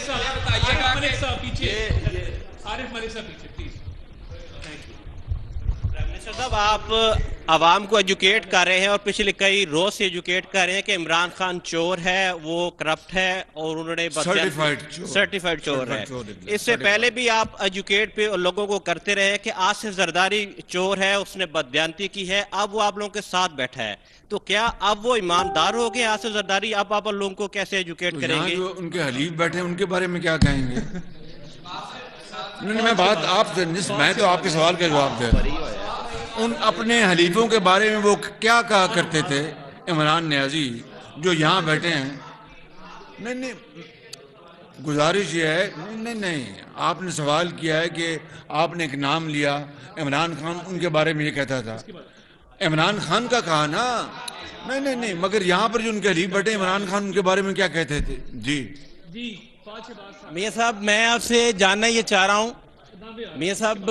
मलिक साहब पीछे, आरिफ मलिक साहब पीछे प्लीज। मिनिस्टर साहब, आप आवाम को एजुकेट कर रहे हैं और पिछले कई रोज से एजुकेट कर रहे हैं कि इमरान खान चोर है, वो करप्ट है और उन्होंने सर्टिफाइड चोर है। इससे पहले भी आप एजुकेट पे लोगों को करते रहे कि आसिफ जरदारी चोर है, उसने बदयांती की है, अब वो आप लोगों के साथ बैठा है। तो क्या अब वो ईमानदार हो गए आसिफ जरदारी? अब आप लोगों को कैसे एजुकेट करेंगे? जो उनके हलीफ बैठे हैं उनके बारे में क्या कहेंगे? नहीं, मैं बात आपसे, मैं तो आपके सवाल का जवाब दे रहा हूं। उन अपने हलीफों के बारे में वो क्या कहा करते थे इमरान नियाजी जो यहाँ बैठे हैं? नहीं, गुजारिश ये है, नहीं, आपने सवाल किया है कि आपने एक नाम लिया इमरान खान, उनके बारे में ये कहता था। इमरान खान का कहा ना? नहीं, मगर यहाँ पर जो उनके हलीफ बैठे इमरान खान, उनके बारे में क्या कहते थे? जी मियां साहब, मैं आपसे जानना ये चाह रहा हूँ, मियां साहब